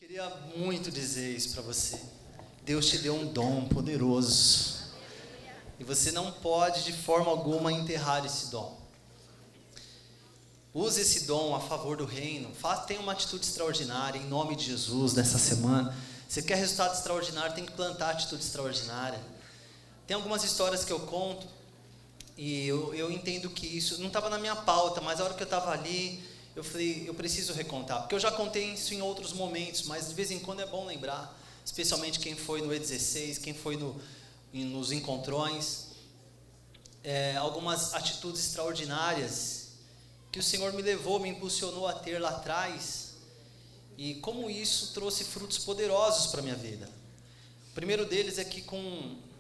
Queria muito dizer isso para você. Deus te deu um dom poderoso. E você não pode de forma alguma enterrar esse dom. Use esse dom a favor do reino. Tenha uma atitude extraordinária em nome de Jesus nessa semana. Você quer resultado extraordinário, tem que plantar atitude extraordinária. Tem algumas histórias que eu conto e eu entendo que isso não estava na minha pauta, mas a hora que eu estava ali, eu falei, eu preciso recontar. Porque eu já contei isso em outros momentos, mas de vez em quando é bom lembrar, especialmente quem foi no E16, quem foi nos encontrões. Algumas atitudes extraordinárias que o Senhor me levou, me impulsionou a ter lá atrás, e como isso trouxe frutos poderosos para a minha vida. O primeiro deles é que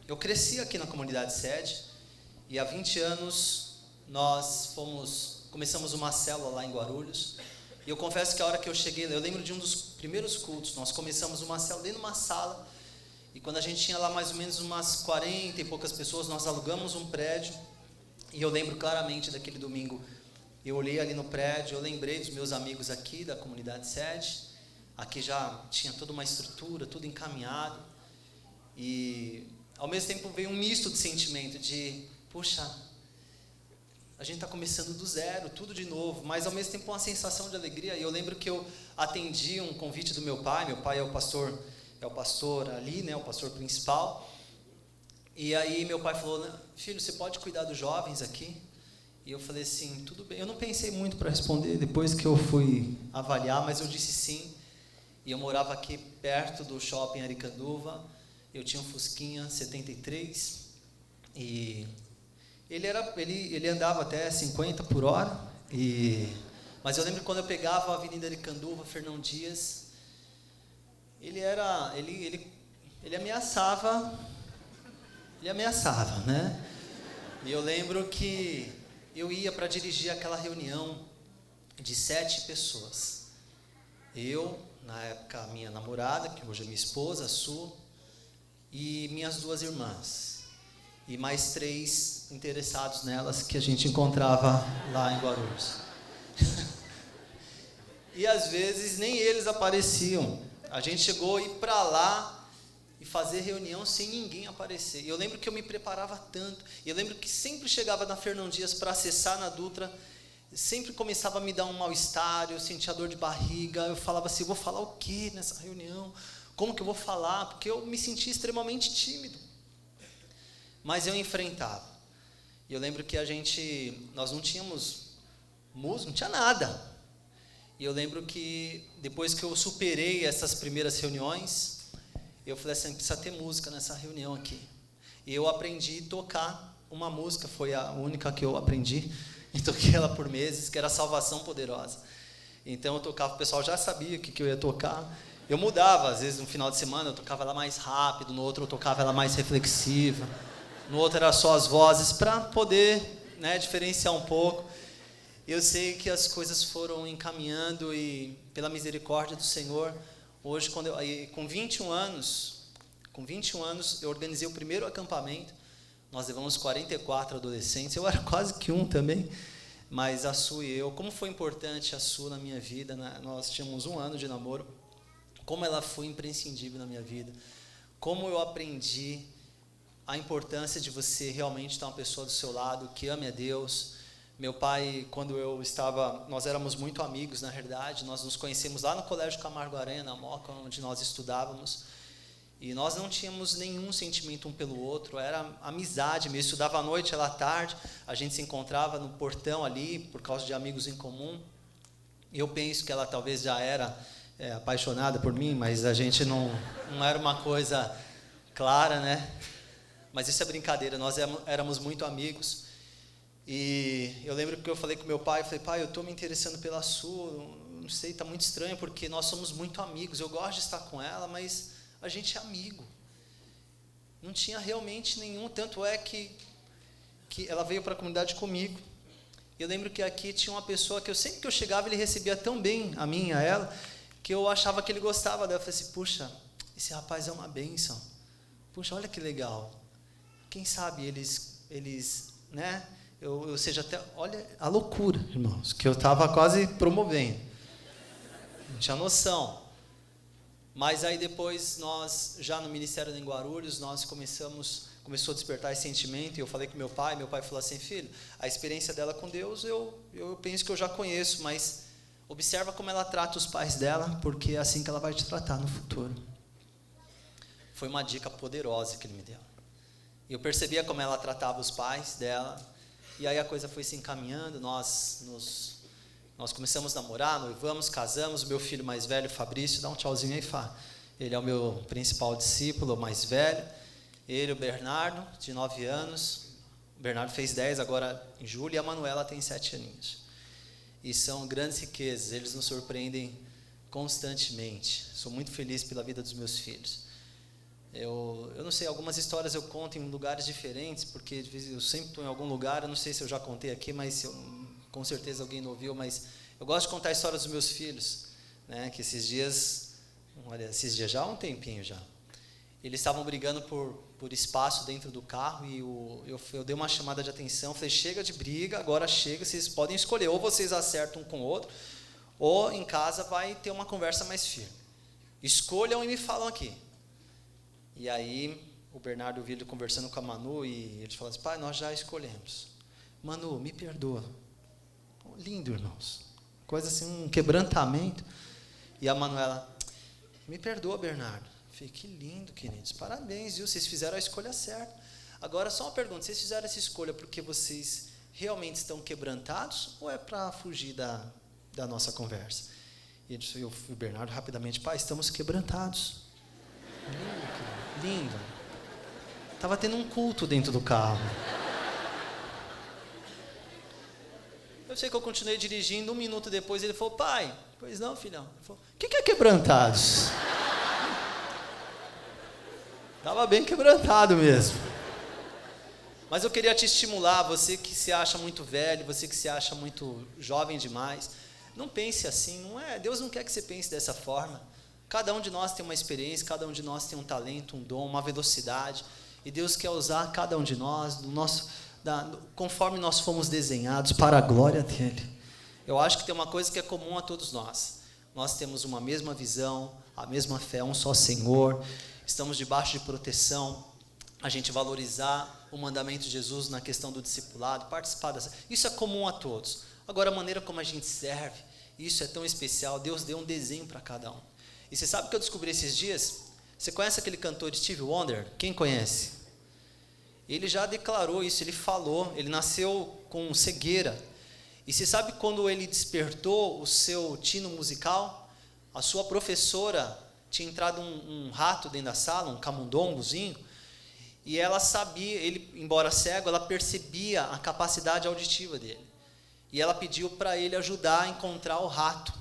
eu cresci aqui na comunidade sede, e há 20 anos nós começamos uma célula lá em Guarulhos, e eu confesso que a hora que eu cheguei, eu lembro de um dos primeiros cultos, nós começamos uma célula dentro de uma sala, e quando a gente tinha lá mais ou menos umas 40 e poucas pessoas, nós alugamos um prédio, e eu lembro claramente daquele domingo. Eu olhei ali no prédio, eu lembrei dos meus amigos aqui da comunidade sede. Aqui já tinha toda uma estrutura, tudo encaminhado. E ao mesmo tempo veio um misto de sentimento de, puxa, a gente está começando do zero, tudo de novo, mas ao mesmo tempo uma sensação de alegria. E eu lembro que eu atendi um convite do meu pai é o pastor ali, né, o pastor principal. E aí meu pai falou, filho, você pode cuidar dos jovens aqui? E eu falei assim, tudo bem. Eu não pensei muito para responder depois que eu fui avaliar, mas eu disse sim. E eu morava aqui perto do shopping Aricanduva. Eu tinha um Fusquinha 73. E ele andava até 50 por hora. Mas eu lembro quando eu pegava a Avenida Aricanduva, Fernão Dias, ele ameaçava, né? E eu lembro que eu ia para dirigir aquela reunião de 7 pessoas. Eu, na época, minha namorada, que hoje é minha esposa, a Su, e minhas 2 irmãs. E mais 3 interessados nelas que a gente encontrava lá em Guarulhos. E às vezes nem eles apareciam. A gente chegou a ir para lá e fazer reunião sem ninguém aparecer. E eu lembro que eu me preparava tanto. E eu lembro que sempre chegava na Fernão Dias para acessar na Dutra, sempre começava a me dar um mal-estar, eu sentia dor de barriga, eu falava assim, eu vou falar o quê nessa reunião? Como que eu vou falar? Porque eu me sentia extremamente tímido. Mas eu enfrentava. E eu lembro que nós não tínhamos música, não tinha nada. E eu lembro que depois que eu superei essas primeiras reuniões, eu falei assim, precisa ter música nessa reunião aqui. E eu aprendi a tocar uma música, foi a única que eu aprendi, e toquei ela por meses, que era Salvação Poderosa. Então eu tocava, o pessoal já sabia o que eu ia tocar. Eu mudava, às vezes no final de semana eu tocava ela mais rápido, no outro eu tocava ela mais reflexiva, no outro era só as vozes, para poder, né, diferenciar um pouco. Eu sei que as coisas foram encaminhando e pela misericórdia do Senhor, hoje, com 21 anos, eu organizei o primeiro acampamento. Nós levamos 44 adolescentes. Eu era quase que um também, mas a Su e eu, como foi importante a Su na minha vida, né? Nós tínhamos 1 ano de namoro, como ela foi imprescindível na minha vida, como eu aprendi a importância de você realmente ter uma pessoa do seu lado que ame a Deus. Meu pai, nós éramos muito amigos, na verdade, nós nos conhecemos lá no Colégio Camargo Aranha, na Moca, onde nós estudávamos, e nós não tínhamos nenhum sentimento um pelo outro, era amizade mesmo. Eu estudava à noite, ela à tarde, a gente se encontrava no portão ali, por causa de amigos em comum. Eu penso que ela talvez já era apaixonada por mim, mas a gente não era uma coisa clara, né? Mas isso é brincadeira, nós éramos muito amigos. E eu lembro que eu falei com meu pai, pai, eu estou me interessando pela Su, não sei, está muito estranho, porque nós somos muito amigos, eu gosto de estar com ela, mas a gente é amigo. Não tinha realmente nenhum, tanto é que ela veio para a comunidade comigo. Eu lembro que aqui tinha uma pessoa que sempre que eu chegava, ele recebia tão bem a mim, a ela, que eu achava que ele gostava dela. Eu falei assim, puxa, esse rapaz é uma bênção. Puxa, olha que legal. Quem sabe eles, né? Eu seja até, olha a loucura, irmãos, que eu estava quase promovendo. Não tinha noção. Mas aí depois nós, já no Ministério em Guarulhos, começou a despertar esse sentimento, e eu falei com meu pai falou assim, filho, a experiência dela com Deus, eu penso que eu já conheço, mas observa como ela trata os pais dela, porque é assim que ela vai te tratar no futuro. Foi uma dica poderosa que ele me deu. E eu percebia como ela tratava os pais dela, e aí a coisa foi se encaminhando, nós começamos a namorar, noivamos, casamos. O meu filho mais velho, Fabrício, dá um tchauzinho aí, Fá. Ele é o meu principal discípulo, o mais velho. Ele, o Bernardo, de 9 anos. O Bernardo fez 10 agora em julho, e a Manuela tem 7 aninhos. E são grandes riquezas, eles nos surpreendem constantemente. Sou muito feliz pela vida dos meus filhos. Eu não sei, algumas histórias eu conto em lugares diferentes, porque eu sempre estou em algum lugar, eu não sei se eu já contei aqui, mas com certeza alguém não ouviu, mas eu gosto de contar a história dos meus filhos, né, que esses dias já há um tempinho já, eles estavam brigando por espaço dentro do carro, e eu dei uma chamada de atenção, falei, chega de briga, agora chega, vocês podem escolher, ou vocês acertam um com o outro, ou em casa vai ter uma conversa mais firme, escolham e me falam aqui. E aí o Bernardo e o Vílio conversando com a Manu, e eles falaram assim, pai, nós já escolhemos. Manu, me perdoa. Lindo, irmãos. Coisa assim, um quebrantamento. E a Manuela, me perdoa, Bernardo. Falei, que lindo, queridos. Parabéns, viu? Vocês fizeram a escolha certa. Agora, só uma pergunta. Vocês fizeram essa escolha porque vocês realmente estão quebrantados, ou é para fugir da nossa conversa? E o Bernardo rapidamente, pai, estamos quebrantados. Lindo. Estava tendo um culto dentro do carro. Eu sei que eu continuei dirigindo, 1 minuto depois ele falou, pai, pois não, filhão? Ele falou, o que é quebrantados? Estava bem quebrantado mesmo. Mas eu queria te estimular, você que se acha muito velho, você que se acha muito jovem demais, não pense assim, não é? Deus não quer que você pense dessa forma. Cada um de nós tem uma experiência, cada um de nós tem um talento, um dom, uma velocidade, e Deus quer usar cada um de nós, conforme nós fomos desenhados, para a glória dEle. Eu acho que tem uma coisa que é comum a todos nós. Nós temos uma mesma visão, a mesma fé, um só Senhor, estamos debaixo de proteção, a gente valorizar o mandamento de Jesus na questão do discipulado, participar dessa. Isso é comum a todos. Agora, a maneira como a gente serve, isso é tão especial. Deus deu um desenho para cada um. E você sabe o que eu descobri esses dias? Você conhece aquele cantor Stevie Wonder? Quem conhece? Ele já declarou isso, ele falou, ele nasceu com cegueira. E você sabe quando ele despertou o seu tino musical? A sua professora tinha entrado um rato dentro da sala, um camundongozinho, e ela sabia, ele, embora cego, ela percebia a capacidade auditiva dele. E ela pediu para ele ajudar a encontrar o rato.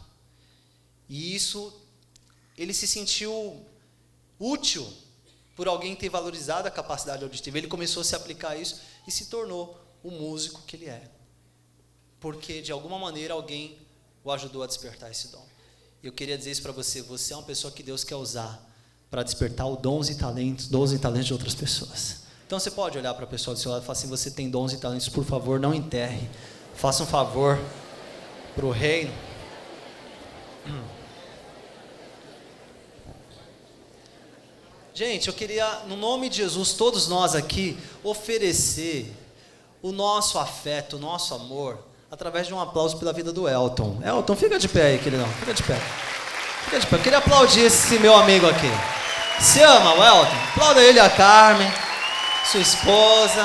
E isso, ele se sentiu útil por alguém ter valorizado a capacidade auditiva. Ele começou a se aplicar a isso e se tornou o músico que ele é. Porque, de alguma maneira, alguém o ajudou a despertar esse dom. Eu queria dizer isso para você, você é uma pessoa que Deus quer usar para despertar os dons e talentos de outras pessoas. Então, você pode olhar para a pessoa do seu lado e falar assim, você tem dons e talentos, por favor, não enterre. Faça um favor para o reino. Gente, eu queria, no nome de Jesus, todos nós aqui, oferecer o nosso afeto, o nosso amor, através de um aplauso pela vida do Elton. Elton, fica de pé aí, queridão, fica de pé. Fica de pé. Eu queria aplaudir esse meu amigo aqui. Você ama o Elton? Aplauda ele, a Carmen, sua esposa.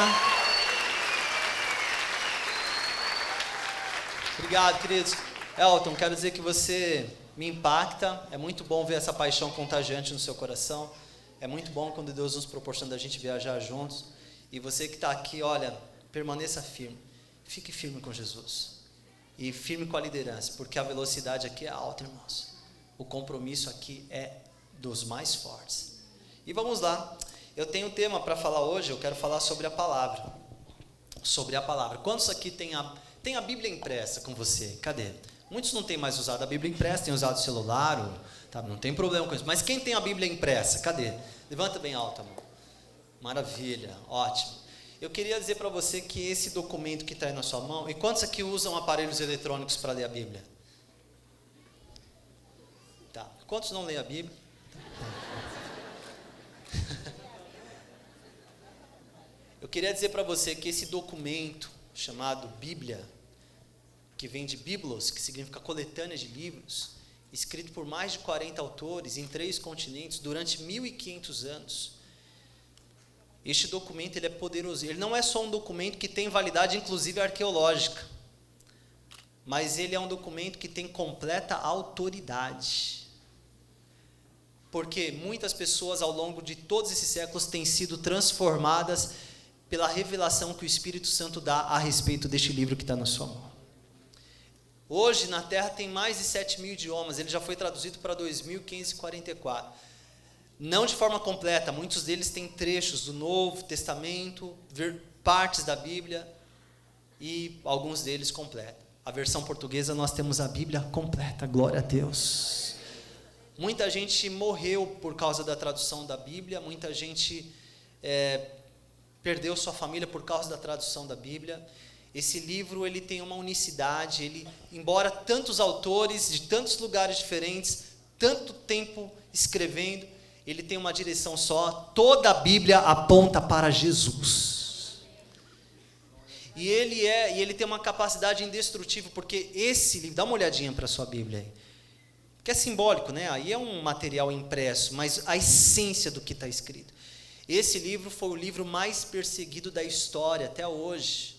Obrigado, queridos. Elton, quero dizer que você me impacta. É muito bom ver essa paixão contagiante no seu coração. É muito bom quando Deus nos proporciona a gente viajar juntos. E você que está aqui, olha, permaneça firme. Fique firme com Jesus. E firme com a liderança, porque a velocidade aqui é alta, irmãos. O compromisso aqui é dos mais fortes. E vamos lá. Eu tenho um tema para falar hoje, eu quero falar sobre a palavra. Sobre a palavra. Quantos aqui tem a Bíblia impressa com você? Cadê? Muitos não têm mais usado a Bíblia impressa, têm usado o celular, tá, não tem problema com isso. Mas quem tem a Bíblia impressa? Cadê? Levanta bem alto a mão. Maravilha, ótimo. Eu queria dizer para você que esse documento que está aí na sua mão, e quantos aqui usam aparelhos eletrônicos para ler a Bíblia? Tá. Quantos não leem a Bíblia? Eu queria dizer para você que esse documento chamado Bíblia, que vem de biblos, que significa coletânea de livros, escrito por mais de 40 autores em 3 continentes durante 1.500 anos. Este documento ele é poderoso. Ele não é só um documento que tem validade, inclusive arqueológica, mas ele é um documento que tem completa autoridade. Porque muitas pessoas ao longo de todos esses séculos têm sido transformadas pela revelação que o Espírito Santo dá a respeito deste livro que está na sua mão. Hoje na Terra tem mais de 7.000 idiomas, ele já foi traduzido para 2.544. Não de forma completa, muitos deles têm trechos do Novo Testamento, partes da Bíblia, e alguns deles completos. A versão portuguesa nós temos a Bíblia completa, glória a Deus. Muita gente morreu por causa da tradução da Bíblia, muita gente perdeu sua família por causa da tradução da Bíblia. Esse livro ele tem uma unicidade, embora tantos autores de tantos lugares diferentes, tanto tempo escrevendo, ele tem uma direção só. Toda a Bíblia aponta para Jesus. E ele tem uma capacidade indestrutível, porque esse livro, dá uma olhadinha para a sua Bíblia aí, que é simbólico, né? Aí é um material impresso, mas a essência do que está escrito. Esse livro foi o livro mais perseguido da história até hoje.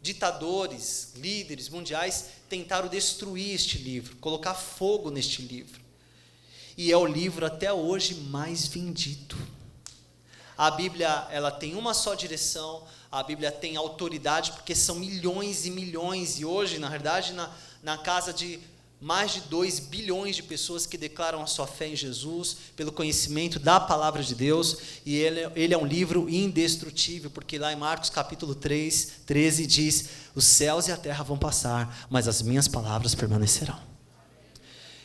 Ditadores, líderes mundiais tentaram destruir este livro, colocar fogo neste livro. E é o livro até hoje mais vendido. A Bíblia, ela tem uma só direção, a Bíblia tem autoridade, porque são milhões e milhões, e hoje, na verdade, na casa de mais de 2 bilhões de pessoas que declaram a sua fé em Jesus, pelo conhecimento da palavra de Deus, e ele é um livro indestrutível, porque lá em Marcos capítulo 3, 13 diz: os céus e a terra vão passar, mas as minhas palavras permanecerão.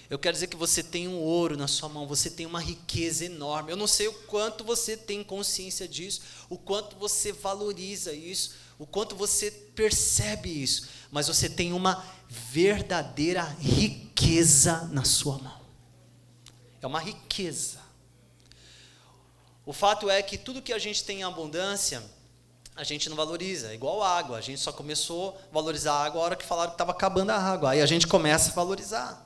Eu quero dizer que você tem um ouro na sua mão, você tem uma riqueza enorme. Eu não sei o quanto você tem consciência disso, o quanto você valoriza isso, o quanto você percebe isso, mas você tem uma verdadeira riqueza na sua mão. É uma riqueza. O fato é que tudo que a gente tem em abundância, a gente não valoriza. É igual a água, a gente só começou a valorizar a água a hora que falaram que estava acabando a água, aí a gente começa a valorizar.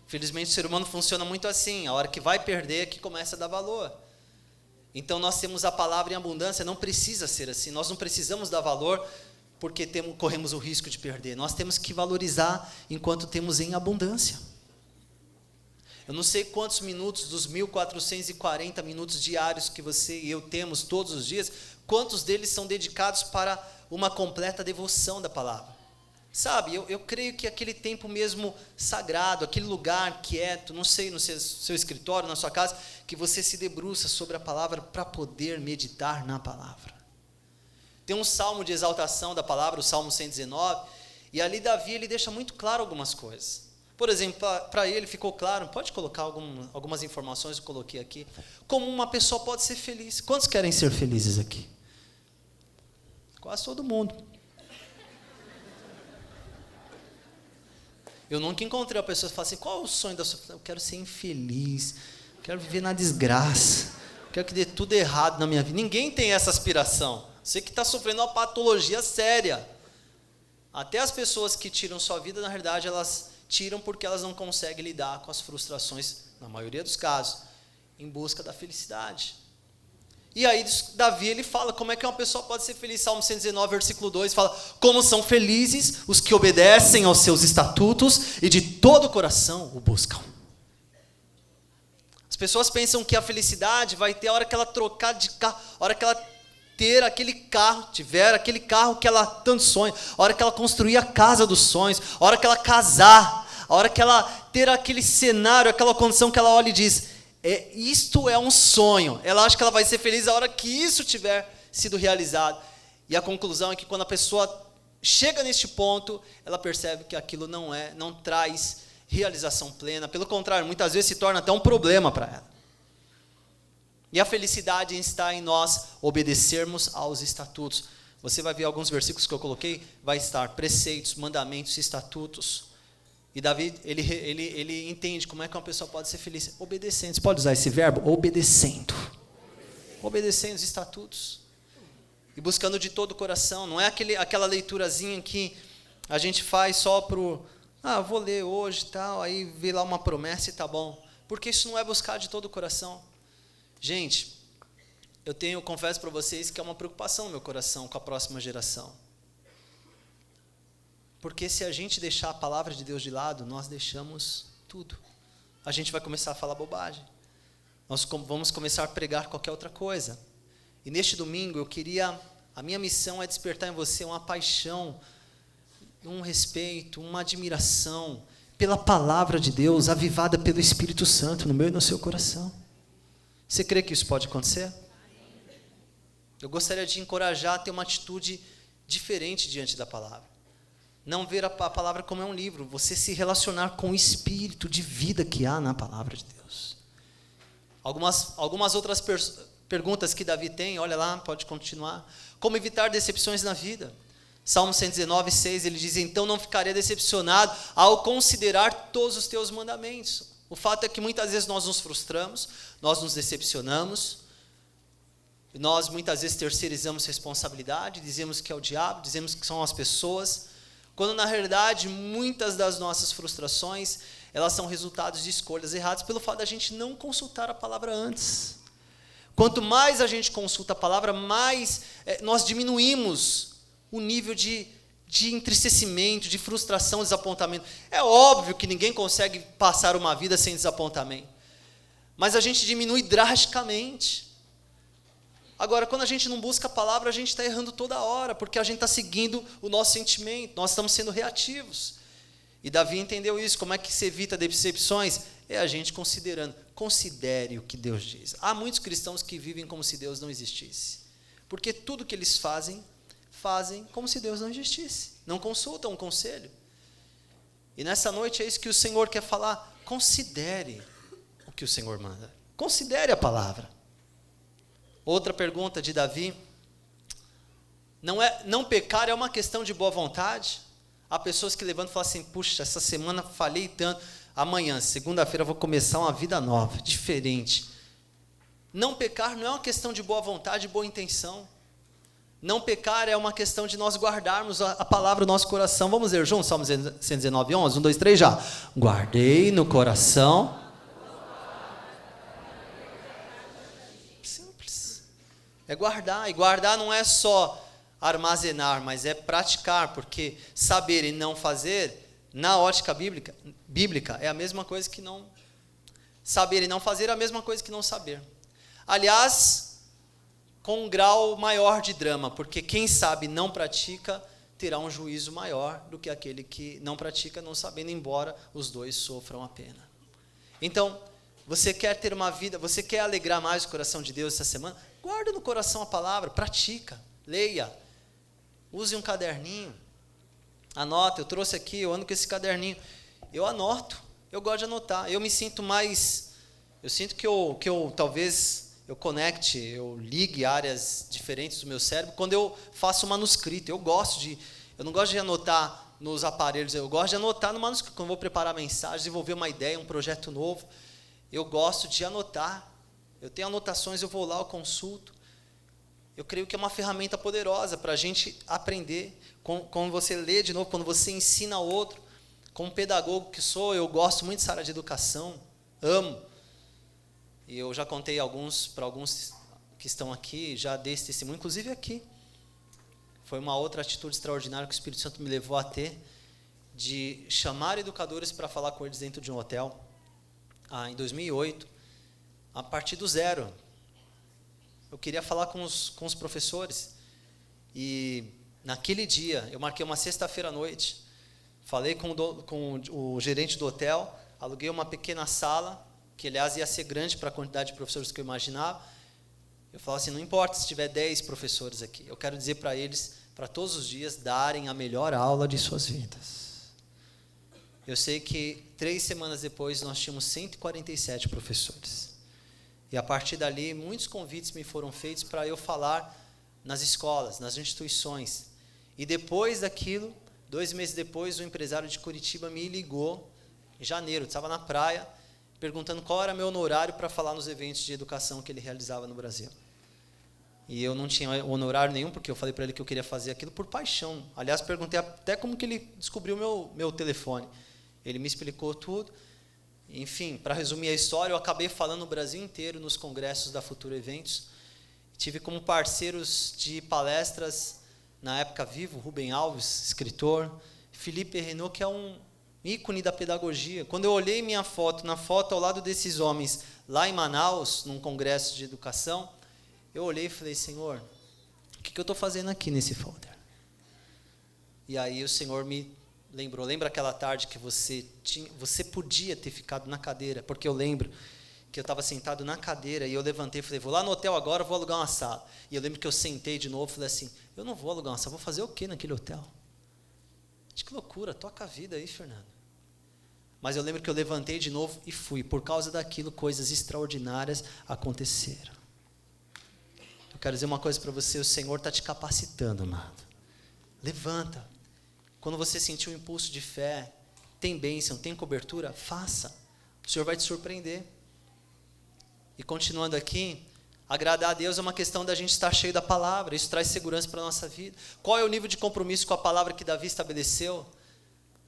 Felizmente o ser humano funciona muito assim, a hora que vai perder é que começa a dar valor. Então nós temos a palavra em abundância, não precisa ser assim, nós não precisamos dar valor porque corremos o risco de perder, nós temos que valorizar enquanto temos em abundância. Eu não sei quantos minutos dos 1.440 minutos diários que você e eu temos todos os dias, quantos deles são dedicados para uma completa devoção da palavra. Sabe, eu creio que aquele tempo mesmo sagrado, aquele lugar quieto, não sei, no seu escritório, na sua casa, que você se debruça sobre a palavra para poder meditar na palavra. Tem um salmo de exaltação da palavra, o Salmo 119, e ali Davi ele deixa muito claro algumas coisas. Por exemplo, para ele ficou claro, pode colocar algumas informações, eu coloquei aqui, como uma pessoa pode ser feliz. Quantos querem ser felizes aqui? Quase todo mundo. Eu nunca encontrei uma pessoa que fala assim: qual é o sonho da sua vida? Eu quero ser infeliz, quero viver na desgraça, quero que dê tudo errado na minha vida. Ninguém tem essa aspiração. Você que está sofrendo uma patologia séria. Até as pessoas que tiram sua vida, na verdade, elas tiram porque elas não conseguem lidar com as frustrações, na maioria dos casos, em busca da felicidade. E aí Davi ele fala como é que uma pessoa pode ser feliz. Salmo 119, versículo 2 fala: como são felizes os que obedecem aos seus estatutos e de todo o coração o buscam. As pessoas pensam que a felicidade vai ter a hora que ela trocar de carro, a hora que ela tiver aquele carro que ela tanto sonha, a hora que ela construir a casa dos sonhos, a hora que ela casar, a hora que ela ter aquele cenário, aquela condição que ela olha e diz: isto é um sonho. Ela acha que ela vai ser feliz a hora que isso tiver sido realizado. E a conclusão é que quando a pessoa chega neste ponto, ela percebe que aquilo não traz realização plena. Pelo contrário, muitas vezes se torna até um problema para ela. E a felicidade está em nós obedecermos aos estatutos. Você vai ver alguns versículos que eu coloquei, vai estar preceitos, mandamentos, estatutos. E Davi, ele entende como é que uma pessoa pode ser feliz. Obedecendo. Você pode usar esse verbo? Obedecendo. Obedecendo os estatutos. e buscando de todo o coração. Não é aquela leiturazinha que a gente faz só vou ler hoje e tal, aí vê lá uma promessa e tá bom. Porque isso não é buscar de todo o coração. Gente, eu confesso para vocês que é uma preocupação no meu coração com a próxima geração. Porque se a gente deixar a palavra de Deus de lado, nós deixamos tudo. A gente vai começar a falar bobagem. Nós vamos começar a pregar qualquer outra coisa. E neste domingo a minha missão é despertar em você uma paixão, um respeito, uma admiração pela palavra de Deus, avivada pelo Espírito Santo no meu e no seu coração. Você crê que isso pode acontecer? Eu gostaria de encorajar a ter uma atitude diferente diante da palavra. Não ver a palavra como é um livro, você se relacionar com o espírito de vida que há na palavra de Deus. Algumas outras perguntas que Davi tem, olha lá, pode continuar. Como evitar decepções na vida? Salmo 119, 6, ele diz: então não ficarei decepcionado ao considerar todos os teus mandamentos. O fato é que muitas vezes nós nos frustramos, nós nos decepcionamos, nós muitas vezes terceirizamos responsabilidade, dizemos que é o diabo, dizemos que são as pessoas, quando na realidade muitas das nossas frustrações, elas são resultados de escolhas erradas pelo fato da gente não consultar a palavra antes. Quanto mais a gente consulta a palavra, mais nós diminuímos o nível de entristecimento, de frustração, desapontamento. É óbvio que ninguém consegue passar uma vida sem desapontamento, mas a gente diminui drasticamente. Agora, quando a gente não busca a palavra, a gente está errando toda hora, porque a gente está seguindo o nosso sentimento, nós estamos sendo reativos. E Davi entendeu isso. Como é que se evita decepções? É a gente considere o que Deus diz. Há muitos cristãos que vivem como se Deus não existisse, porque tudo que eles fazem como se Deus não existisse, não consultam um conselho. E nessa noite é isso que o Senhor quer falar. Considere o que o Senhor manda, considere a palavra. Outra pergunta de Davi: não pecar é uma questão de boa vontade? Há pessoas que levantam e falam assim: puxa, essa semana falhei tanto, amanhã, segunda-feira, vou começar uma vida nova, diferente. Não pecar não é uma questão de boa vontade e boa intenção. Não pecar é uma questão de nós guardarmos a palavra no nosso coração. Vamos ler juntos, Salmo 119, 11, 1, 2, 3 já. Guardei no coração. Simples. É guardar, e guardar não é só armazenar, mas é praticar, porque saber e não fazer, na ótica bíblica, é a mesma coisa que não... Saber e não fazer é a mesma coisa que não saber. Aliás, com um grau maior de drama, porque quem sabe e não pratica, terá um juízo maior do que aquele que não pratica, não sabendo, embora os dois sofram a pena. Então, você quer ter uma vida, você quer alegrar mais o coração de Deus essa semana? Guarda no coração a palavra, pratica, leia, use um caderninho, anota. Eu trouxe aqui, eu ando com esse caderninho, eu anoto, eu gosto de anotar, eu me sinto mais, eu sinto que eu talvez eu conecte, eu ligue áreas diferentes do meu cérebro quando eu faço um manuscrito. Eu não gosto de anotar nos aparelhos, eu gosto de anotar no manuscrito. Quando eu vou preparar a mensagem, desenvolver uma ideia, um projeto novo, eu gosto de anotar. Eu tenho anotações, eu vou lá, eu consulto. Eu creio que é uma ferramenta poderosa para a gente aprender. Quando você lê de novo, quando você ensina ao outro, como pedagogo que sou, eu gosto muito dessa área de educação, amo. E eu já contei para alguns que estão aqui, já dei esse testemunho, inclusive aqui. Foi uma outra atitude extraordinária que o Espírito Santo me levou a ter, de chamar educadores para falar com eles dentro de um hotel, em 2008, a partir do zero. Eu queria falar com os professores, e naquele dia, eu marquei uma sexta-feira à noite, falei com o gerente do hotel, aluguei uma pequena sala, que aliás ia ser grande para a quantidade de professores que eu imaginava. Eu falava assim: não importa se tiver 10 professores aqui, eu quero dizer para eles, para todos os dias, darem a melhor aula de suas vidas. Eu sei que 3 semanas depois nós tínhamos 147 professores. E a partir dali, muitos convites me foram feitos para eu falar nas escolas, nas instituições. E depois daquilo, 2 meses depois, um empresário de Curitiba me ligou, em janeiro, eu estava na praia, perguntando qual era meu honorário para falar nos eventos de educação que ele realizava no Brasil. E eu não tinha honorário nenhum, porque eu falei para ele que eu queria fazer aquilo por paixão. Aliás, perguntei até como que ele descobriu meu telefone. Ele me explicou tudo. Enfim, para resumir a história, eu acabei falando no Brasil inteiro, nos congressos da Futuro Eventos. Tive como parceiros de palestras, na época vivo, Rubem Alves, escritor, Felipe Renault, que é um ícone da pedagogia. Quando eu olhei minha foto, na foto ao lado desses homens, lá em Manaus, num congresso de educação, eu olhei e falei, Senhor, o que eu estou fazendo aqui nesse folder? E aí o Senhor me lembrou, lembra aquela tarde que você podia ter ficado na cadeira, porque eu lembro que eu estava sentado na cadeira e eu levantei e falei, vou lá no hotel agora, vou alugar uma sala. E eu lembro que eu sentei de novo e falei assim, eu não vou alugar uma sala, vou fazer o quê naquele hotel? Que loucura, toca a vida aí, Fernando. Mas eu lembro que eu levantei de novo e fui. Por causa daquilo, coisas extraordinárias aconteceram. Eu quero dizer uma coisa para você, o Senhor está te capacitando, amado. Levanta. Quando você sentir um impulso de fé, tem bênção, tem cobertura, faça. O Senhor vai te surpreender. E continuando aqui, agradar a Deus é uma questão da gente estar cheio da palavra. Isso traz segurança para a nossa vida. Qual é o nível de compromisso com a palavra que Davi estabeleceu?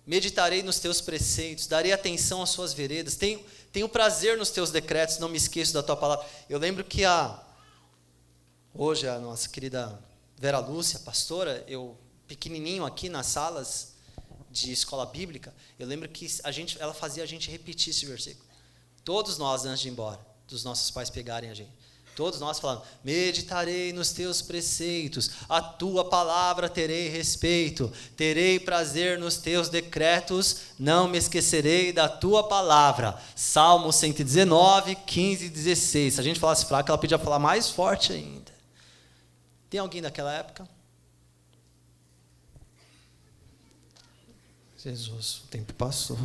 Meditarei nos teus preceitos, darei atenção às suas veredas, tenho prazer nos teus decretos, não me esqueço da tua palavra. Eu lembro que hoje a nossa querida Vera Lúcia, pastora, eu pequenininho aqui nas salas de escola bíblica, eu lembro que ela fazia a gente repetir esse versículo. Todos nós, antes de ir embora, dos nossos pais pegarem a gente. Todos nós falamos, meditarei nos teus preceitos, a tua palavra terei respeito, terei prazer nos teus decretos, não me esquecerei da tua palavra. Salmo 119, 15 e 16. Se a gente falasse fraco, ela podia falar mais forte ainda. Tem alguém daquela época? Jesus, o tempo passou.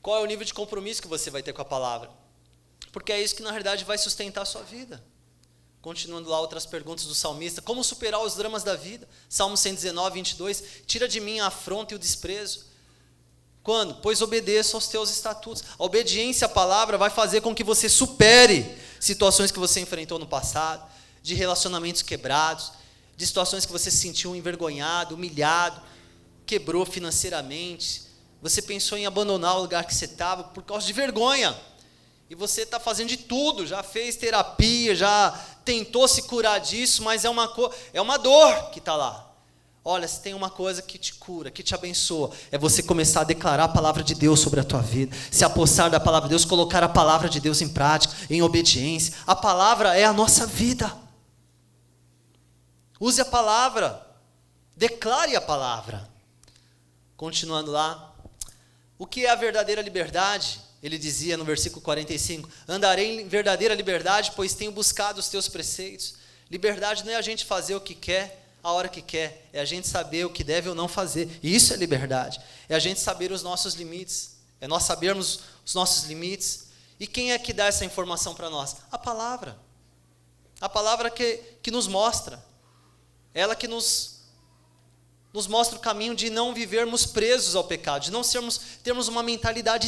Qual é o nível de compromisso que você vai ter com a palavra? Porque é isso que, na realidade, vai sustentar a sua vida. Continuando lá outras perguntas do salmista. Como superar os dramas da vida? Salmo 119, 22. Tira de mim a afronta e o desprezo. Quando? Pois obedeço aos teus estatutos. A obediência à palavra vai fazer com que você supere situações que você enfrentou no passado, de relacionamentos quebrados, de situações que você se sentiu envergonhado, humilhado, quebrou financeiramente. Você pensou em abandonar o lugar que você estava por causa de vergonha. E você está fazendo de tudo, já fez terapia, já tentou se curar disso, mas é uma dor que está lá. Olha, se tem uma coisa que te cura, que te abençoa, é você começar a declarar a palavra de Deus sobre a tua vida, se apossar da palavra de Deus, colocar a palavra de Deus em prática, em obediência. A palavra é a nossa vida. Use a palavra, declare a palavra. Continuando lá. O que é a verdadeira liberdade? Ele dizia no versículo 45, andarei em verdadeira liberdade, pois tenho buscado os teus preceitos. Liberdade não é a gente fazer o que quer, a hora que quer, é a gente saber o que deve ou não fazer. E isso é liberdade, é a gente saber os nossos limites, é nós sabermos os nossos limites. E quem é que dá essa informação para nós? A palavra que nos mostra, ela que nos mostra o caminho de não vivermos presos ao pecado, de não termos uma mentalidade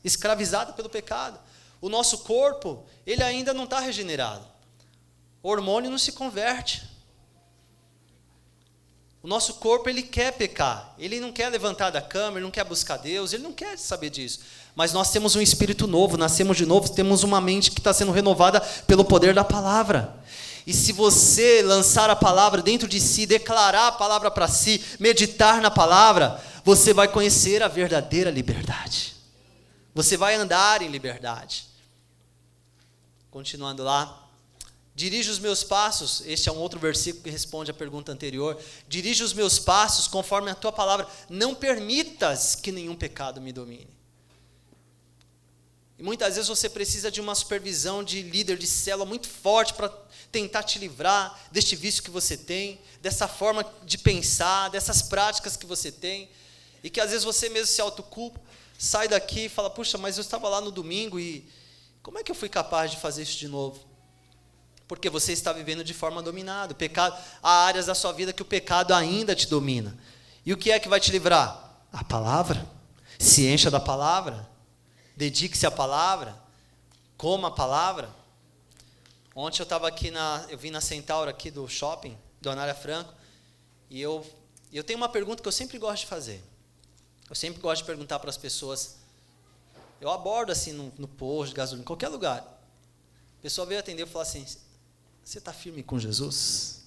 escravizada pelo pecado. O nosso corpo, ele ainda não está regenerado. O hormônio não se converte. O nosso corpo, ele quer pecar, ele não quer levantar da cama, ele não quer buscar Deus, ele não quer saber disso. Mas nós temos um espírito novo, nascemos de novo, temos uma mente que está sendo renovada pelo poder da palavra. E se você lançar a palavra dentro de si, declarar a palavra para si, meditar na palavra, você vai conhecer a verdadeira liberdade. Você vai andar em liberdade. Continuando lá. Dirige os meus passos, este é um outro versículo que responde à pergunta anterior. Dirige os meus passos conforme a tua palavra. Não permitas que nenhum pecado me domine. E muitas vezes você precisa de uma supervisão de líder de célula muito forte para tentar te livrar deste vício que você tem, dessa forma de pensar, dessas práticas que você tem, e que às vezes você mesmo se autoculpa, sai daqui e fala, puxa, mas eu estava lá no domingo e como é que eu fui capaz de fazer isso de novo? Porque você está vivendo de forma dominada. O pecado, há áreas da sua vida que o pecado ainda te domina. E o que é que vai te livrar? A palavra. Se encha da palavra. Dedique-se à palavra. coma a palavra. Ontem eu estava aqui eu vim na Centauro aqui do shopping, do Anália Franco, e eu tenho uma pergunta que eu sempre gosto de fazer. Eu sempre gosto de perguntar para as pessoas, eu abordo assim no posto de gasolina, em qualquer lugar. A pessoa veio atender e falou assim, você está firme com Jesus?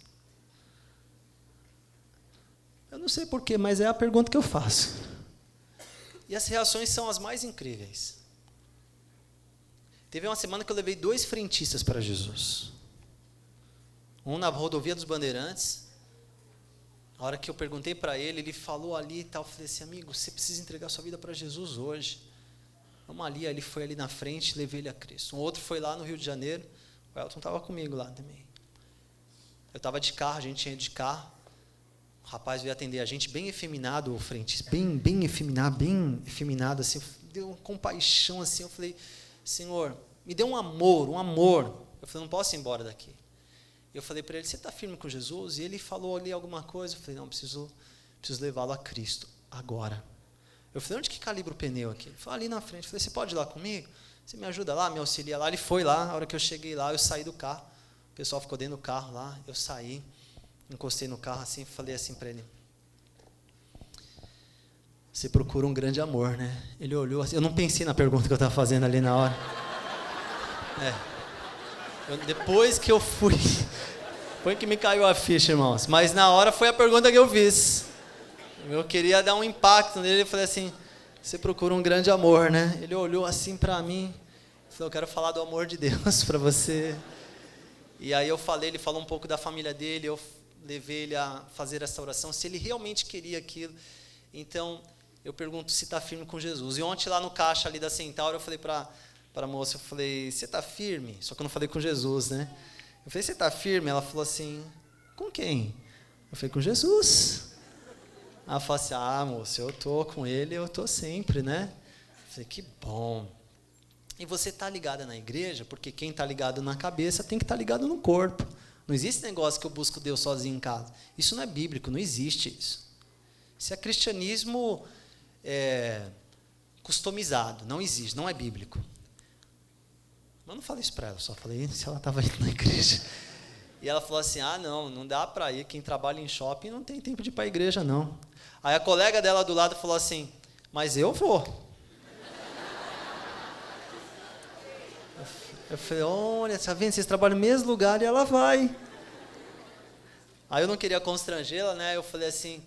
Eu não sei porquê, mas é a pergunta que eu faço. E as reações são as mais incríveis. Teve uma semana que eu levei 2 frentistas para Jesus. Um na rodovia dos Bandeirantes. A hora que eu perguntei para ele, ele falou ali e tal. Eu falei assim, amigo, você precisa entregar sua vida para Jesus hoje. Vamos ali, ele foi ali na frente, levei ele a Cristo. Um outro foi lá no Rio de Janeiro. O Elton estava comigo lá também. Eu estava de carro, a gente tinha ido de carro. O rapaz veio atender a gente, bem efeminado, o frentista, bem efeminado, assim, deu uma compaixão, assim, eu falei, Senhor, me dê um amor. Eu falei, não posso ir embora daqui. Eu falei para ele, você está firme com Jesus? E ele falou ali alguma coisa, eu falei, não, preciso levá-lo a Cristo, agora. Eu falei, onde que calibra o pneu aqui? Ele falou, ali na frente. Eu falei, você pode ir lá comigo? Você me ajuda lá, me auxilia lá? Ele foi lá, a hora que eu cheguei lá, eu saí do carro, o pessoal ficou dentro do carro lá, eu saí, encostei no carro assim, falei assim para ele, você procura um grande amor, né? Ele olhou assim, eu não pensei na pergunta que eu estava fazendo ali na hora. Depois que eu fui, foi que me caiu a ficha, irmãos, mas na hora foi a pergunta que eu fiz. Eu queria dar um impacto nele, eu falei assim, você procura um grande amor, né? Ele olhou assim para mim, falou, eu quero falar do amor de Deus para você. E aí eu falei, ele falou um pouco da família dele, eu levei ele a fazer essa oração, se ele realmente queria aquilo. Então, eu pergunto se está firme com Jesus. E ontem lá no caixa ali da Centauro, eu falei para a moça, eu falei, você está firme? Só que eu não falei com Jesus, né? Eu falei, você está firme? Ela falou assim, com quem? Eu falei, com Jesus. Ela falou assim, moça, eu estou com ele, eu estou sempre, né? Eu falei, que bom. E você está ligada na igreja, porque quem está ligado na cabeça tem que estar ligado no corpo. Não existe negócio que eu busco Deus sozinho em casa. Isso não é bíblico, não existe isso. Isso é cristianismo customizado, não existe, não é bíblico. Mas eu não falei isso para ela, só falei se ela estava indo na igreja. E ela falou assim, não dá para ir, quem trabalha em shopping não tem tempo de ir para a igreja, não. Aí a colega dela do lado falou assim, mas eu vou. Eu falei, olha, tá vendo, vocês trabalham no mesmo lugar e ela vai. Aí eu não queria constrangê-la, né? Eu falei assim,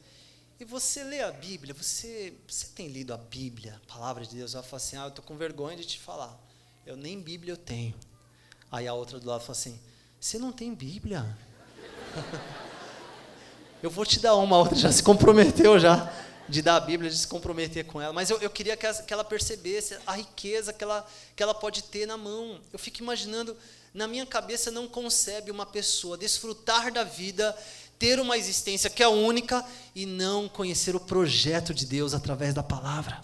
e você lê a Bíblia? Você tem lido a Bíblia, a palavra de Deus? Ela falou assim, eu estou com vergonha de te falar. Eu nem Bíblia eu tenho. Aí a outra do lado falou assim, você não tem Bíblia? Eu vou te dar uma, a outra já se comprometeu já, de dar a Bíblia, de se comprometer com ela. Mas eu queria que ela percebesse a riqueza que ela pode ter na mão. Eu fico imaginando, na minha cabeça não concebe uma pessoa desfrutar da vida, ter uma existência que é única e não conhecer o projeto de Deus através da palavra.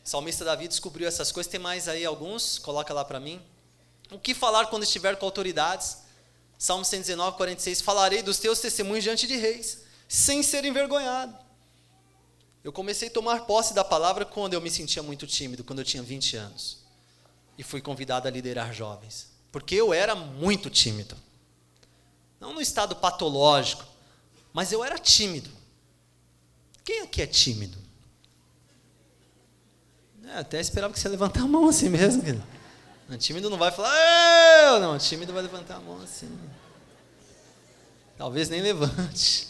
O salmista Davi descobriu essas coisas. Tem mais aí alguns? Coloca lá para mim. O que falar quando estiver com autoridades? Salmo 119, 46. Falarei dos teus testemunhos diante de reis, sem ser envergonhado. Eu comecei a tomar posse da palavra quando eu me sentia muito tímido, quando eu tinha 20 anos. E fui convidado a liderar jovens. Porque eu era muito tímido. Não no estado patológico, mas eu era tímido. Quem aqui é tímido? Até esperava que você levantasse a mão assim mesmo. O tímido não vai falar, não, o tímido vai levantar a mão assim. Talvez nem levante.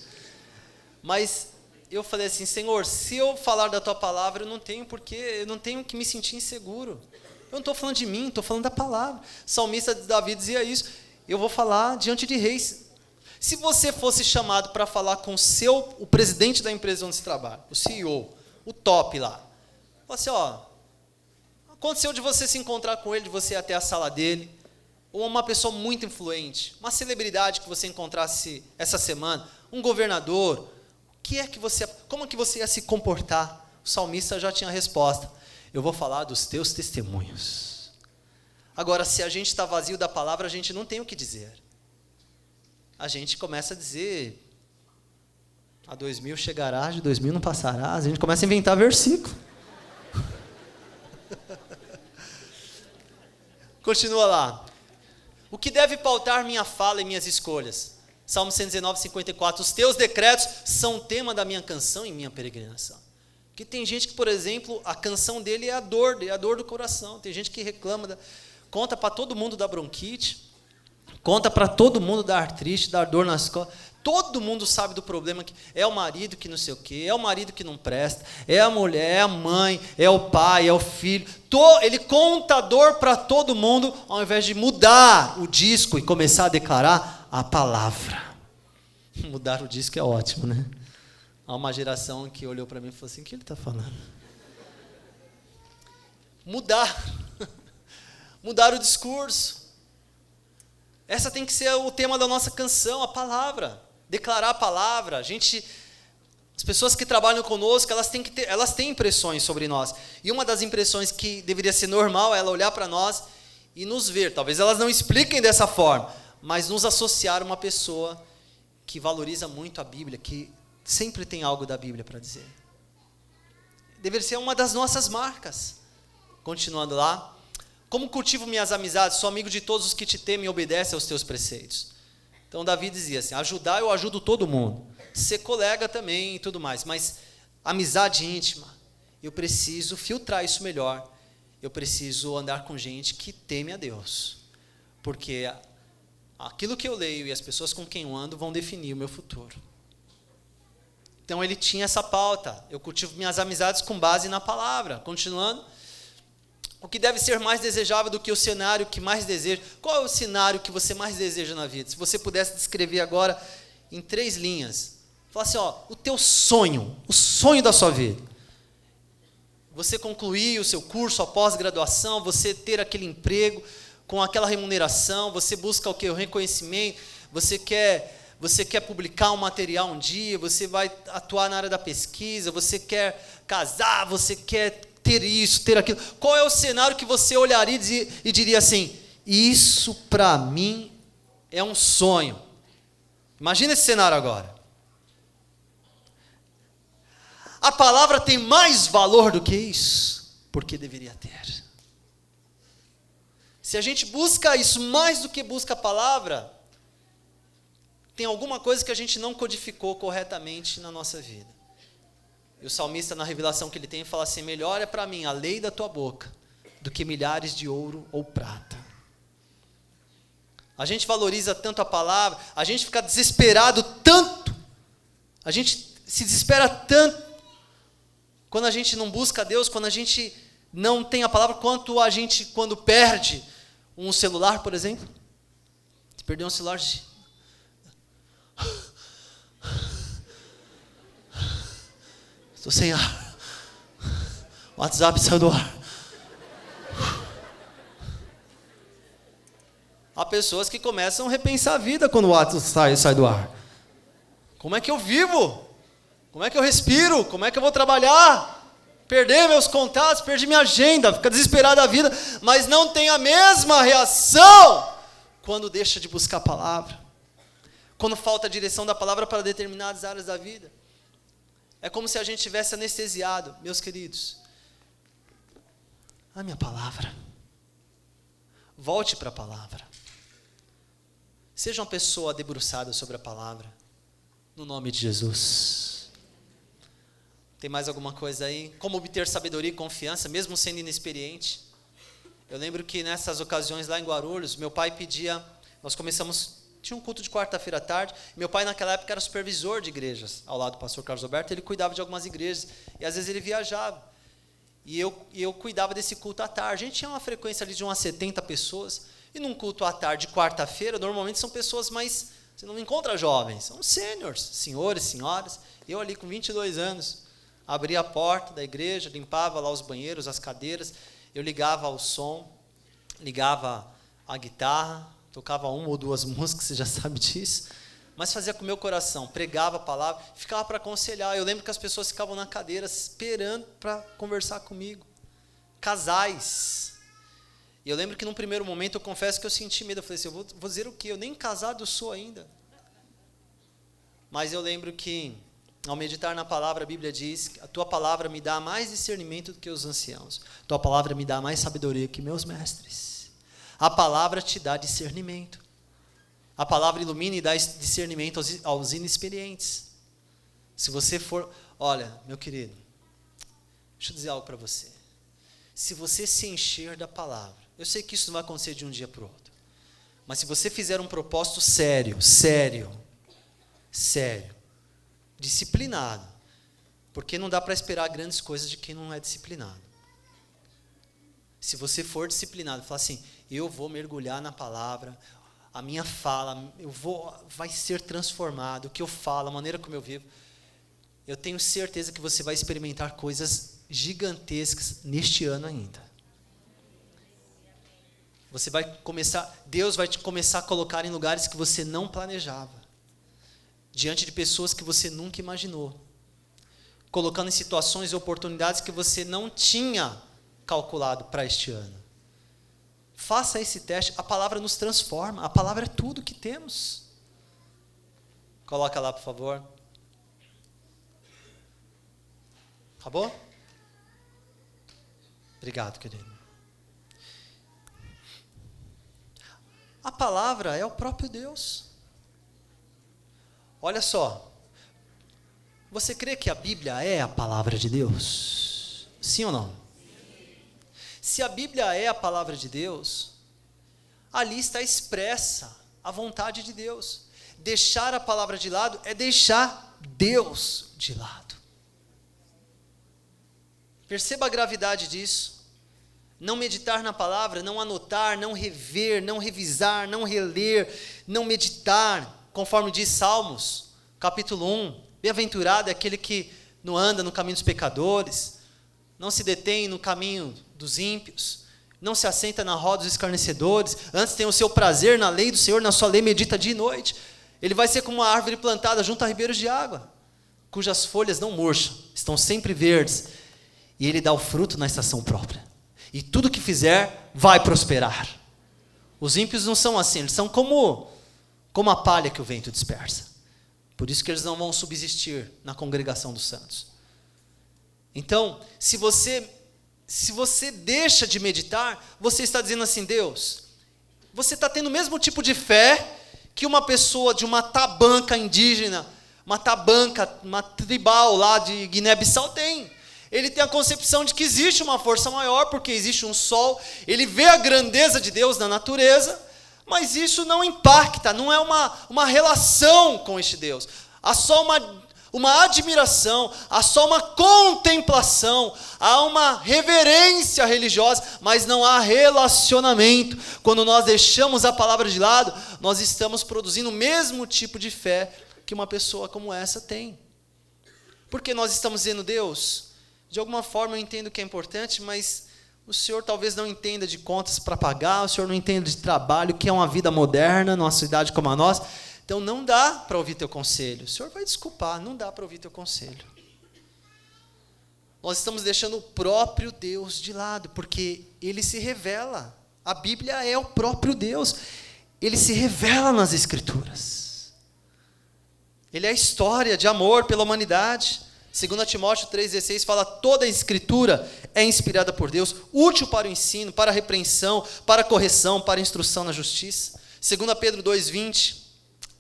Mas eu falei assim, Senhor, se eu falar da tua palavra, eu não tenho que me sentir inseguro. Eu não estou falando de mim, estou falando da palavra. O salmista Davi dizia isso, eu vou falar diante de reis. Se você fosse chamado para falar com o presidente da empresa onde você trabalha, o CEO, o top lá, você, aconteceu de você se encontrar com ele, de você ir até a sala dele, ou uma pessoa muito influente, uma celebridade que você encontrasse essa semana, um governador, como é que você ia se comportar? O salmista já tinha a resposta. Eu vou falar dos teus testemunhos. Agora, se a gente está vazio da palavra, a gente não tem o que dizer. A gente começa a dizer, a 2000 chegará, de 2000 não passará, a gente começa a inventar versículo. Continua lá. O que deve pautar minha fala e minhas escolhas? Salmo 119, 54. Os teus decretos são o tema da minha canção e minha peregrinação. Porque tem gente que, por exemplo, a canção dele é a dor do coração. Tem gente que reclama, conta para todo mundo da bronquite, conta para todo mundo da artrite, da dor nas costas. Todo mundo sabe do problema, que é o marido que não sei o quê, é o marido que não presta, é a mulher, é a mãe, é o pai, é o filho. Ele conta a dor para todo mundo, ao invés de mudar o disco e começar a declarar a palavra. Mudar o disco é ótimo, né? Há uma geração que olhou para mim e falou assim, o que ele está falando? Mudar o discurso. Essa tem que ser o tema da nossa canção, a palavra. Declarar a palavra. As pessoas que trabalham conosco, elas têm impressões sobre nós. E uma das impressões que deveria ser normal é ela olhar para nós e nos ver. Talvez elas não expliquem dessa forma, mas nos associar a uma pessoa que valoriza muito a Bíblia, que sempre tem algo da Bíblia para dizer. Deveria ser uma das nossas marcas. Continuando lá. Como cultivo minhas amizades? Sou amigo de todos os que te temem e obedecem aos teus preceitos. Então Davi dizia assim, ajudar eu ajudo todo mundo. Ser colega também e tudo mais. Mas amizade íntima, eu preciso filtrar isso melhor. Eu preciso andar com gente que teme a Deus. Porque aquilo que eu leio e as pessoas com quem eu ando vão definir o meu futuro. Então ele tinha essa pauta. Eu cultivo minhas amizades com base na palavra. Continuando. O que deve ser mais desejável do que o cenário que mais deseja? Qual é o cenário que você mais deseja na vida? Se você pudesse descrever agora em 3 linhas. Fala assim, o teu sonho, o sonho da sua vida. Você concluir o seu curso, a pós-graduação, você ter aquele emprego com aquela remuneração, você busca o quê? O reconhecimento, você quer publicar um material um dia, você vai atuar na área da pesquisa, você quer casar, você quer ter isso, ter aquilo. Qual é o cenário que você olharia e diria assim, isso para mim é um sonho? Imagina esse cenário agora. A palavra tem mais valor do que isso, porque deveria ter. Se a gente busca isso mais do que busca a palavra, tem alguma coisa que a gente não codificou corretamente na nossa vida. E o salmista, na revelação que ele tem, fala assim, melhor é para mim a lei da tua boca, do que milhares de ouro ou prata. A gente valoriza tanto a palavra, a gente fica desesperado tanto, a gente se desespera tanto, quando a gente não busca Deus, quando a gente não tem a palavra, quanto a gente, quando perde um celular, por exemplo, se perder um celular, estou sem ar. O WhatsApp saiu do ar. Há pessoas que começam a repensar a vida quando o WhatsApp sai do ar. Como é que eu vivo? Como é que eu respiro? Como é que eu vou trabalhar? Perder meus contatos, perdi minha agenda, fica desesperado da vida, mas não tem a mesma reação quando deixa de buscar a palavra. Quando falta a direção da palavra para determinadas áreas da vida. É como se a gente tivesse anestesiado, meus queridos. A minha palavra. Volte para a palavra. Seja uma pessoa debruçada sobre a palavra. No nome de Jesus. Tem mais alguma coisa aí? Como obter sabedoria e confiança, mesmo sendo inexperiente? Eu lembro que nessas ocasiões lá em Guarulhos, meu pai pedia, tinha um culto de quarta-feira à tarde, meu pai naquela época era supervisor de igrejas, ao lado do pastor Carlos Alberto, ele cuidava de algumas igrejas, e às vezes ele viajava, e eu cuidava desse culto à tarde. A gente tinha uma frequência ali de umas 70 pessoas, e num culto à tarde de quarta-feira, normalmente são pessoas mais, você não encontra jovens, são sêniores, senhores, senhoras. Eu ali com 22 anos, abria a porta da igreja, limpava lá os banheiros, as cadeiras, eu ligava o som, ligava a guitarra, tocava 1 ou 2 músicas, você já sabe disso, mas fazia com o meu coração, pregava a palavra, ficava para aconselhar. Eu lembro que as pessoas ficavam na cadeira esperando para conversar comigo, casais. E eu lembro que num primeiro momento, eu confesso que eu senti medo, eu falei assim, eu vou dizer o quê? Eu nem casado sou ainda. Mas eu lembro que, ao meditar na palavra, a Bíblia diz, a tua palavra me dá mais discernimento do que os anciãos, tua palavra me dá mais sabedoria que meus mestres. A palavra te dá discernimento. A palavra ilumina e dá discernimento aos inexperientes. Se você for... Olha, meu querido, deixa eu dizer algo para você. Se você se encher da palavra, eu sei que isso não vai acontecer de um dia para o outro, mas se você fizer um propósito sério, disciplinado, porque não dá para esperar grandes coisas de quem não é disciplinado. Se você for disciplinado, falar assim, eu vou mergulhar na palavra, a minha fala, vai ser transformado, o que eu falo, a maneira como eu vivo, eu tenho certeza que você vai experimentar coisas gigantescas neste ano ainda. Deus vai te começar a colocar em lugares que você não planejava, diante de pessoas que você nunca imaginou, colocando em situações e oportunidades que você não tinha calculado para este ano. Faça esse teste, a palavra nos transforma, a palavra é tudo que temos. Coloca lá, por favor. Acabou? Obrigado, querido. A palavra é o próprio Deus. Olha só. Você crê que a Bíblia é a palavra de Deus? Sim ou não? Se a Bíblia é a palavra de Deus, ali está expressa a vontade de Deus. Deixar a palavra de lado é deixar Deus de lado. Perceba a gravidade disso. Não meditar na palavra, não anotar, não rever, não revisar, não reler, não meditar, conforme diz Salmos, capítulo 1. Bem-aventurado é aquele que não anda no caminho dos pecadores, não se detém no caminho dos ímpios, não se assenta na roda dos escarnecedores, antes tem o seu prazer na lei do Senhor, na sua lei medita dia e noite. Ele vai ser como uma árvore plantada junto a ribeiros de água, cujas folhas não murcham, estão sempre verdes, e ele dá o fruto na estação própria. E tudo que fizer vai prosperar. Os ímpios não são assim, eles são como a palha que o vento dispersa. Por isso que eles não vão subsistir na congregação dos santos. Então, se você deixa de meditar, você está dizendo assim, Deus, você está tendo o mesmo tipo de fé que uma pessoa de uma tabanca indígena, uma tribal lá de Guiné-Bissau tem. Ele tem a concepção de que existe uma força maior, porque existe um sol, ele vê a grandeza de Deus na natureza, mas isso não impacta, não é uma relação com este Deus. Há só uma admiração, há só uma contemplação, há uma reverência religiosa, mas não há relacionamento. Quando nós deixamos a palavra de lado, nós estamos produzindo o mesmo tipo de fé que uma pessoa como essa tem. Porque nós estamos dizendo, Deus, de alguma forma eu entendo que é importante, mas o Senhor talvez não entenda de contas para pagar, o Senhor não entenda de trabalho, que é uma vida moderna, numa cidade como a nossa. Então não dá para ouvir teu conselho. O Senhor vai desculpar, não dá para ouvir teu conselho. Nós estamos deixando o próprio Deus de lado, porque Ele se revela. A Bíblia é o próprio Deus. Ele se revela nas Escrituras. Ele é a história de amor pela humanidade. 2 Timóteo 3,16 fala, toda a Escritura é inspirada por Deus, útil para o ensino, para a repreensão, para a correção, para a instrução na justiça. 2 Pedro 2,20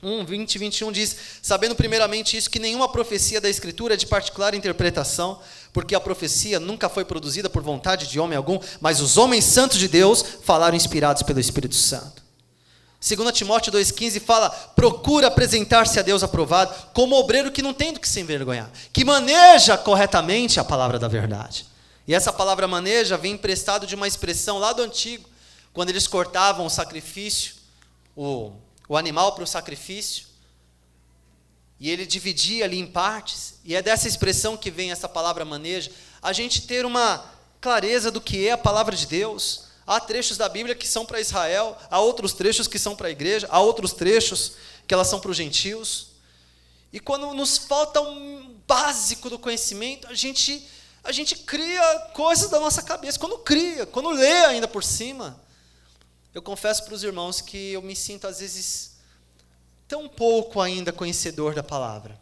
e 21 diz, sabendo primeiramente isso, que nenhuma profecia da Escritura é de particular interpretação, porque a profecia nunca foi produzida por vontade de homem algum, mas os homens santos de Deus falaram inspirados pelo Espírito Santo. 2 Timóteo 2,15 fala, procura apresentar-se a Deus aprovado, como obreiro que não tem do que se envergonhar, que maneja corretamente a palavra da verdade. E essa palavra maneja vem emprestado de uma expressão lá do antigo, quando eles cortavam o sacrifício, o animal para o sacrifício, e ele dividia ali em partes, e é dessa expressão que vem essa palavra maneja, a gente ter uma clareza do que é a palavra de Deus. Há trechos da Bíblia que são para Israel, há outros trechos que são para a igreja, há outros trechos que elas são para os gentios. E quando nos falta um básico do conhecimento, a gente cria coisas da nossa cabeça. Quando lê ainda por cima, eu confesso para os irmãos que eu me sinto às vezes tão pouco ainda conhecedor da palavra.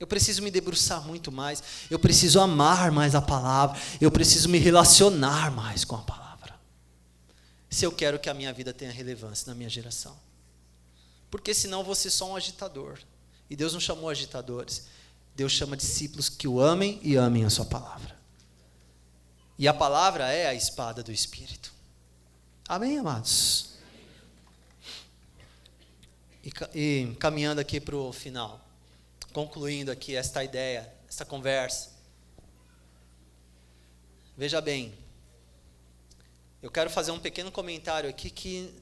Eu preciso me debruçar muito mais, eu preciso amar mais a palavra, eu preciso me relacionar mais com a palavra. se eu quero que a minha vida tenha relevância na minha geração. Porque senão eu vou ser só um agitador. E Deus não chamou agitadores. Deus chama discípulos que o amem e amem a sua palavra. E a palavra é a espada do Espírito. Amém, amados? E caminhando aqui para o final, concluindo aqui esta ideia, esta conversa. Veja bem, eu quero fazer um pequeno comentário aqui que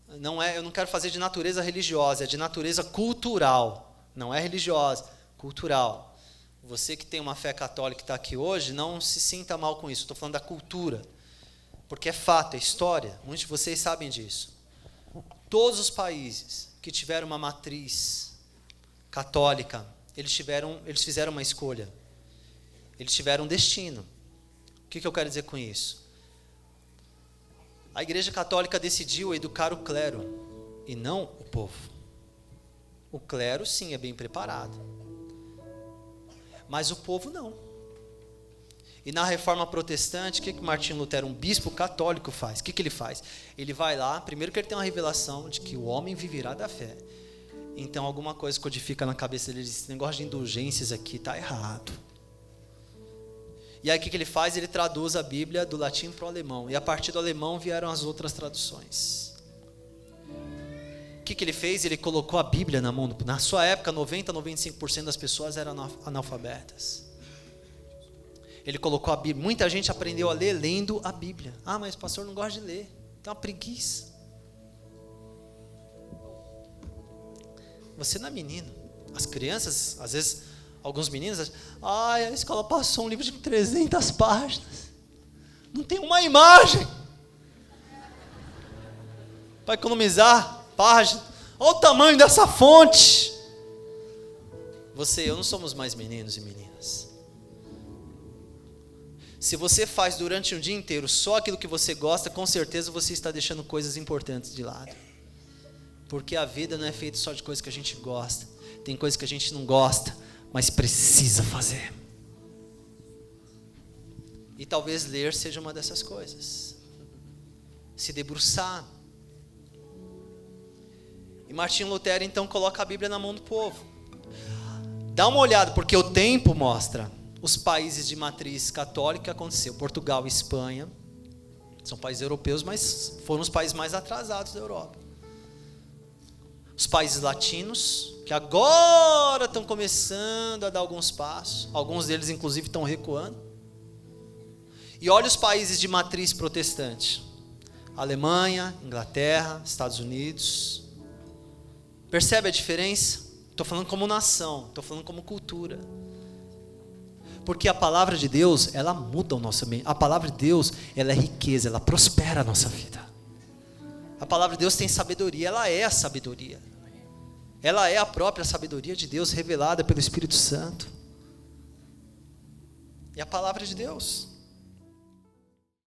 eu não quero fazer de natureza religiosa, é de natureza cultural. Não é religiosa, cultural. Você que tem uma fé católica que está aqui hoje, não se sinta mal com isso. Estou falando da cultura, porque é fato, é história. Muitos de vocês sabem disso. Todos os países que tiveram uma matriz católica, eles fizeram uma escolha. Eles tiveram um destino. O que eu quero dizer com isso? A Igreja Católica decidiu educar o clero e não o povo. O clero, sim, é bem preparado. Mas o povo não. E na Reforma Protestante, o que Martinho Lutero, um bispo católico, faz? O que ele faz? Ele vai lá, primeiro que ele tem uma revelação de que o homem viverá da fé. Então alguma coisa codifica na cabeça dele, esse negócio de indulgências aqui está errado. E aí o que ele faz? Ele traduz a Bíblia do latim para o alemão. E a partir do alemão vieram as outras traduções. O que ele fez? Ele colocou a Bíblia na mão. Na sua época, 90-95% das pessoas eram analfabetas. Ele colocou a Bíblia. Muita gente aprendeu a ler lendo a Bíblia. Ah, mas o pastor não gosta de ler. Tem uma preguiça. Você não é menino. As crianças, às vezes, alguns meninos, a escola passou um livro de 300 páginas. Não tem uma imagem. Para economizar página. Olha o tamanho dessa fonte. Você e eu não somos mais meninos e meninas. Se você faz durante um dia inteiro só aquilo que você gosta, com certeza você está deixando coisas importantes de lado. Porque a vida não é feita só de coisas que a gente gosta. Tem coisas que a gente não gosta, mas precisa fazer. E talvez ler seja uma dessas coisas. Se debruçar. E Martinho Lutero então coloca a Bíblia na mão do povo. Dá uma olhada, porque o tempo mostra os países de matriz católica. Aconteceu Portugal e Espanha. São países europeus, mas foram os países mais atrasados da Europa. Os países latinos, que agora estão começando a dar alguns passos. Alguns deles, inclusive, estão recuando. E olha os países de matriz protestante. Alemanha, Inglaterra, Estados Unidos. Percebe a diferença? Estou falando como nação, estou falando como cultura. Porque a palavra de Deus, ela muda o nosso ambiente. A palavra de Deus, ela é riqueza, ela prospera a nossa vida. A palavra de Deus tem sabedoria, ela é a sabedoria. Ela é a própria sabedoria de Deus revelada pelo Espírito Santo. E a palavra de Deus.